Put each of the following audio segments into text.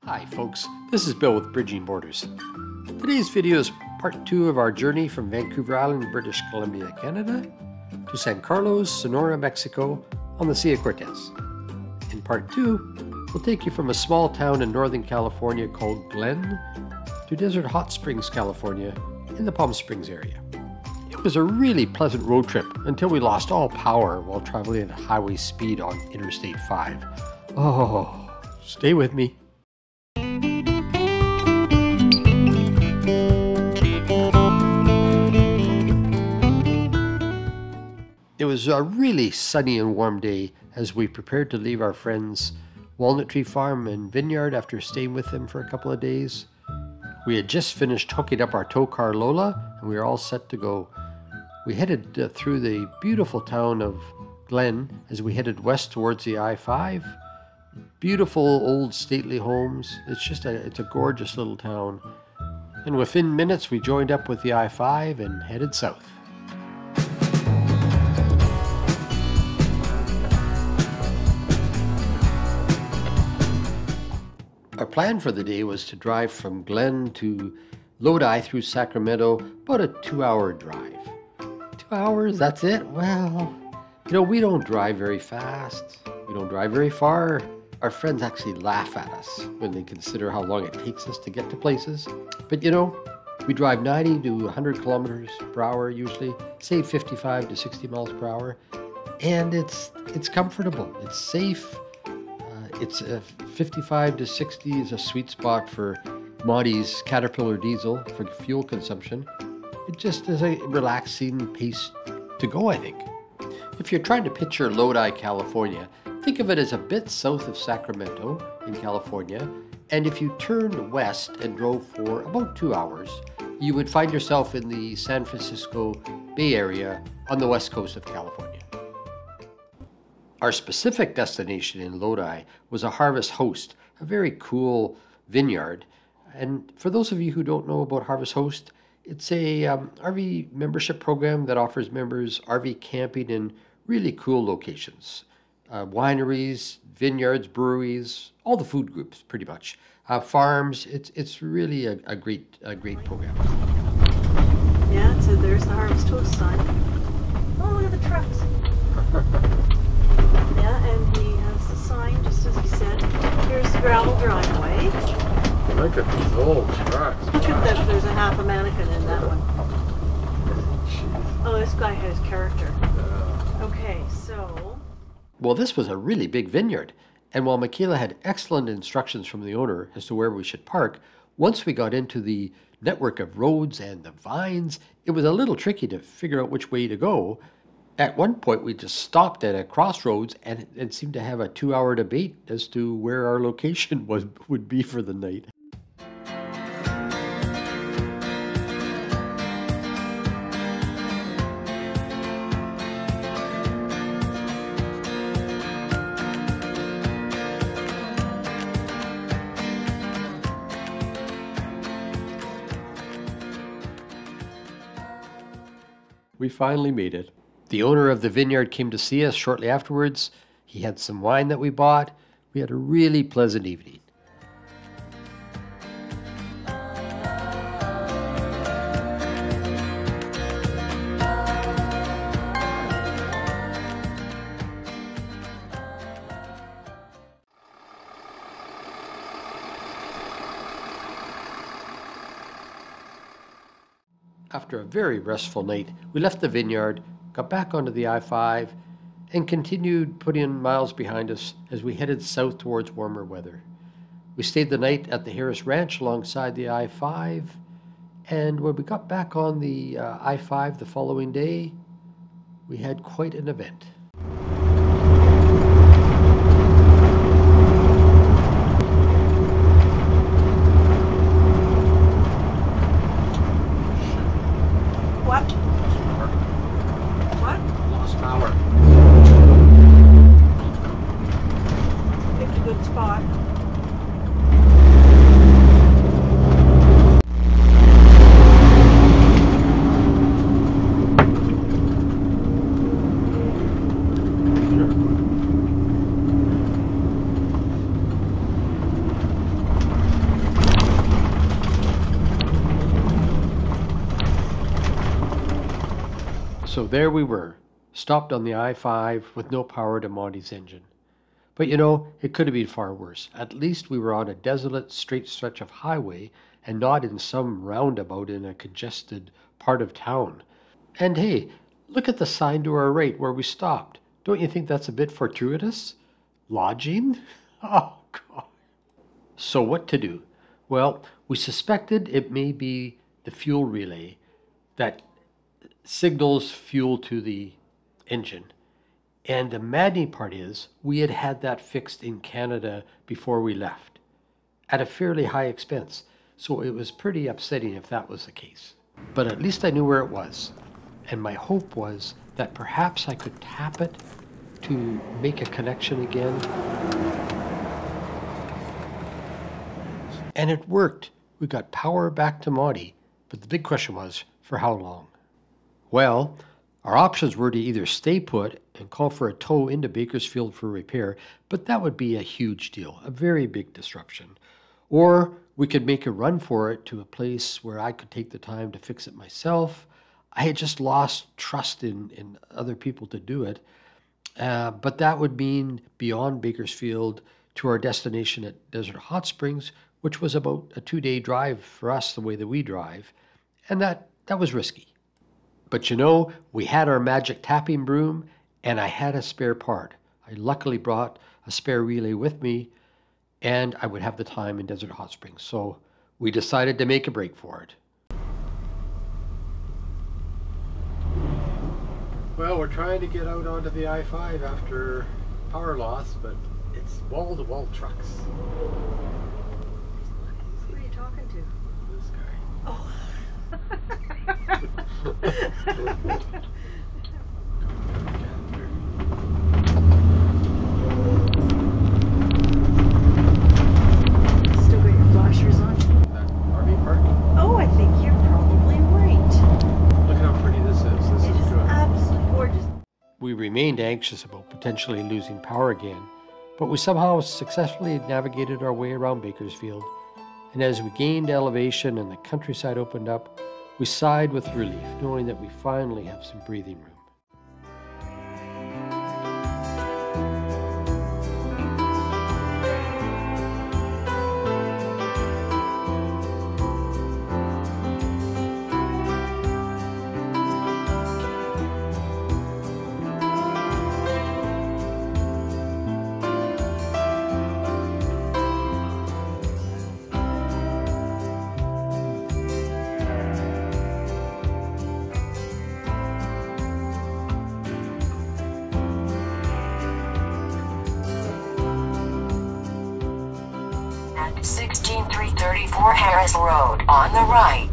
Hi folks, this is Bill with Bridging Borders. Today's video is part 2 of our journey from Vancouver Island, British Columbia, Canada to San Carlos, Sonora, Mexico on the Sea of Cortez. In part 2, we'll take you from a small town in Northern California called Glen to Desert Hot Springs, California in the Palm Springs area. It was a really pleasant road trip until we lost all power while traveling at highway speed on Interstate 5. Oh, stay with me. It was a really sunny and warm day as we prepared to leave our friends' Walnut Tree Farm and Vineyard after staying with them for a couple of days. We had just finished hooking up our tow car Lola and we were all set to go. We headed through the beautiful town of Glen as we headed west towards the I-5. Beautiful old stately homes. It's a gorgeous little town. And within minutes we joined up with the I-5 and headed south. Our plan for the day was to drive from Glen to Lodi through Sacramento, about a 2-hour drive. 2 hours, that's it? Well, we don't drive very fast. We don't drive very far. Our friends actually laugh at us when they consider how long it takes us to get to places. But we drive 90 to 100 kilometers per hour usually, say 55 to 60 miles per hour. And it's comfortable, it's safe. It's 55 to 60 is a sweet spot for Monty's Caterpillar diesel for fuel consumption. It just is a relaxing pace to go, I think. If you're trying to picture Lodi, California, think of it as a bit south of Sacramento in California, and if you turned west and drove for about 2 hours, you would find yourself in the San Francisco Bay Area on the west coast of California. Our specific destination in Lodi was a Harvest Host, a very cool vineyard. And for those of you who don't know about Harvest Host, it's a RV membership program that offers members RV camping in really cool locations. Wineries, vineyards, breweries, all the food groups pretty much. Farms, it's really a great program. Yeah, so there's the Harvest Host sign. Oh, look at the trucks. Yeah, and he has the sign, just as he said. Here's the gravel driveway. Look at these old trucks. Look at that, there's a half a mannequin in that one. Oh, this guy has character. Okay, so... Well, this was a really big vineyard. And while Michaela had excellent instructions from the owner as to where we should park, once we got into the network of roads and the vines, it was a little tricky to figure out which way to go. At one point, we just stopped at a crossroads and seemed to have a 2-hour debate as to where our location would be for the night. We finally made it. The owner of the vineyard came to see us shortly afterwards. He had some wine that we bought. We had a really pleasant evening. After a very restful night, we left the vineyard, got back onto the I-5, and continued putting miles behind us as we headed south towards warmer weather. We stayed the night at the Harris Ranch alongside the I-5, and when we got back on the I-5 the following day, we had quite an event. So there we were, stopped on the I-5 with no power to Monty's engine. But you know, it could have been far worse. At least we were on a desolate, straight stretch of highway and not in some roundabout in a congested part of town. And hey, look at the sign to our right where we stopped. Don't you think that's a bit fortuitous? Lodging? Oh, God. So what to do? Well, we suspected it may be the fuel relay that signals fuel to the engine. And the maddening part is, we had had that fixed in Canada before we left, at a fairly high expense. So it was pretty upsetting if that was the case. But at least I knew where it was. And my hope was that perhaps I could tap it to make a connection again. And it worked. We got power back to Monty. But the big question was, for how long? Well, our options were to either stay put and call for a tow into Bakersfield for repair, but that would be a huge deal, a very big disruption. Or we could make a run for it to a place where I could take the time to fix it myself. I had just lost trust in other people to do it. But that would mean beyond Bakersfield to our destination at Desert Hot Springs, which was about a 2-day drive for us the way that we drive. And that was risky. But you know, we had our magic tapping broom, and I had a spare part. I luckily brought a spare relay with me, and I would have the time in Desert Hot Springs. So we decided to make a break for it. Well, we're trying to get out onto the I-5 after power loss, but it's wall-to-wall trucks. Who are you talking to? This guy. Oh. Still got your flashers on? That RV park? Oh, I think you're probably right. Look how pretty this is. This It is is good. absolutely gorgeous. We remained anxious about potentially losing power again, but we somehow successfully navigated our way around Bakersfield, and as we gained elevation and the countryside opened up, we sighed with relief, knowing that we finally have some breathing room. At 16334 Harris Road, on the right.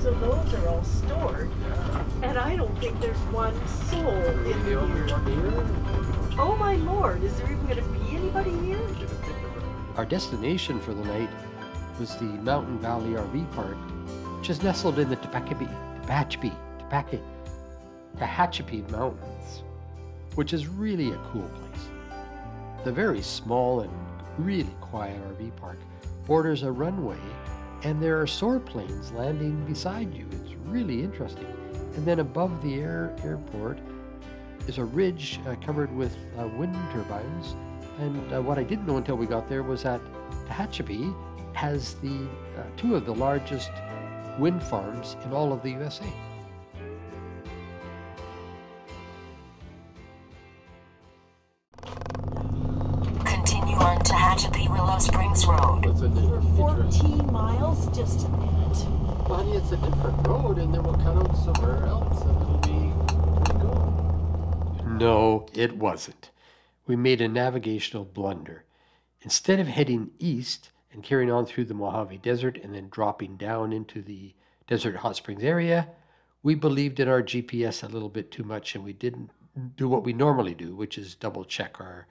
So those are all stored, and I don't think there's one soul in The here. only one here? Oh my lord, is there even going to be anybody here? Our destination for the night was the Mountain Valley RV Park, which is nestled in the Tehachapi Mountains, which is really a cool place. The very small and really quiet RV park borders a runway, and there are soar planes landing beside you. It's really interesting. And then above the airport is a ridge covered with wind turbines. And what I didn't know until we got there was that Tehachapi has the two of the largest wind farms in all of the USA. Continue on Tehachapi Willow Springs Road. We're 14 miles distant yet. Buddy, it's a different road, and then we'll cut out somewhere else, and it'll be good. No, it wasn't. We made a navigational blunder. Instead of heading east and carrying on through the Mojave Desert and then dropping down into the Desert Hot Springs area, we believed in our GPS a little bit too much, and we didn't do what we normally do, which is double check our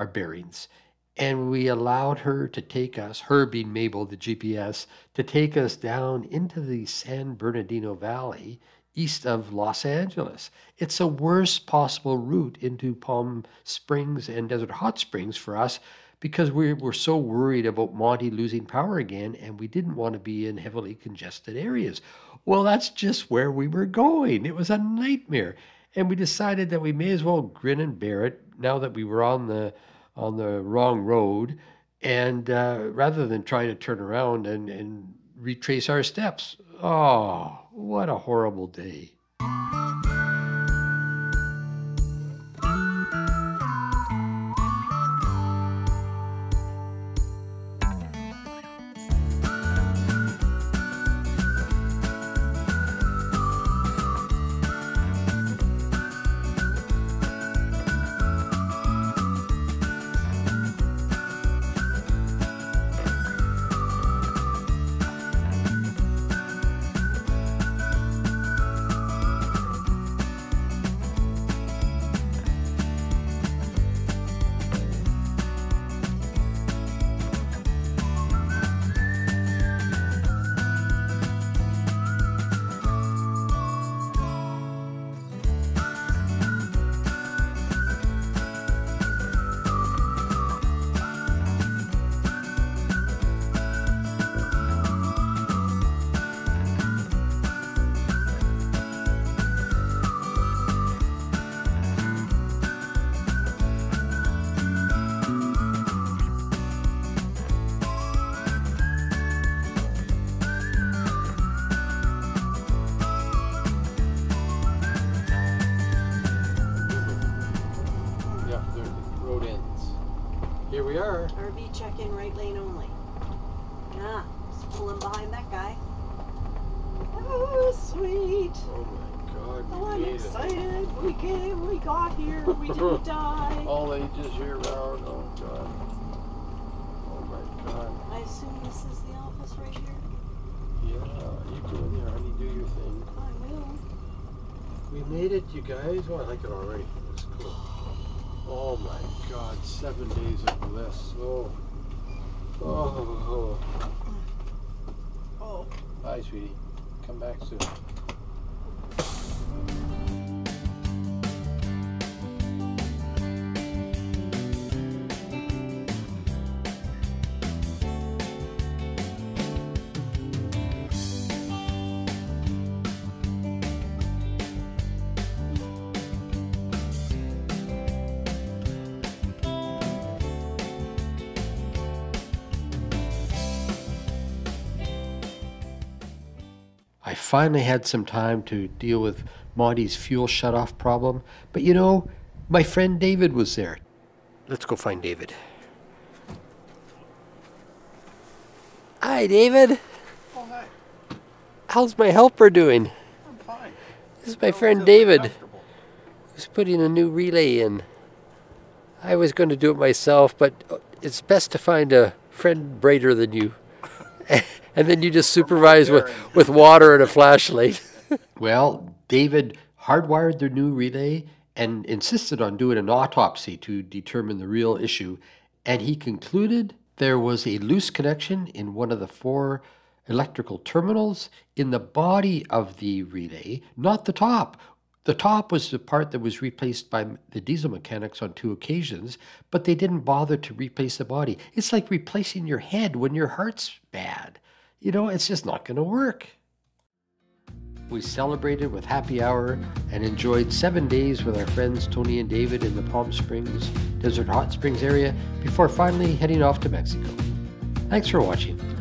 bearings. And we allowed her to take us, her being Mabel, the GPS, to take us down into the San Bernardino Valley east of Los Angeles. It's the worst possible route into Palm Springs and Desert Hot Springs for us because we were so worried about Monty losing power again, and we didn't want to be in heavily congested areas. Well, that's just where we were going. It was a nightmare. And we decided that we may as well grin and bear it now that we were on the wrong road, and rather than trying to turn around and retrace our steps. Oh, what a horrible day. Here we are. RV check-in, right lane only. Ah, just pulling behind that guy. Oh, sweet. Oh my God. Oh, I'm excited. We came, we got here, we didn't die. All ages year round. Oh God. Oh my God. I assume this is the office right here? Yeah, you go in there, honey, do your thing. I will. We made it, you guys. Oh, I like it already. It's cool. Oh my God, 7 days of bliss. Oh. Oh. Oh. Bye, sweetie. Come back soon. I finally had some time to deal with Monty's fuel shutoff problem, but you know, my friend David was there. Let's go find David. Hi, David. Oh, hi. How's my helper doing? I'm fine. This is my friend David, who's putting a new relay in. I was going to do it myself, but it's best to find a friend brighter than you. And then you just supervise with water and a flashlight. Well, David hardwired their new relay and insisted on doing an autopsy to determine the real issue. And he concluded there was a loose connection in one of the 4 electrical terminals in the body of the relay, not the top. The top was the part that was replaced by the diesel mechanics on 2 occasions, but they didn't bother to replace the body. It's like replacing your head when your heart's bad. You know, it's just not going to work. We celebrated with happy hour and enjoyed 7 days with our friends Tony and David in the Palm Springs, Desert Hot Springs area before finally heading off to Mexico. Thanks for watching.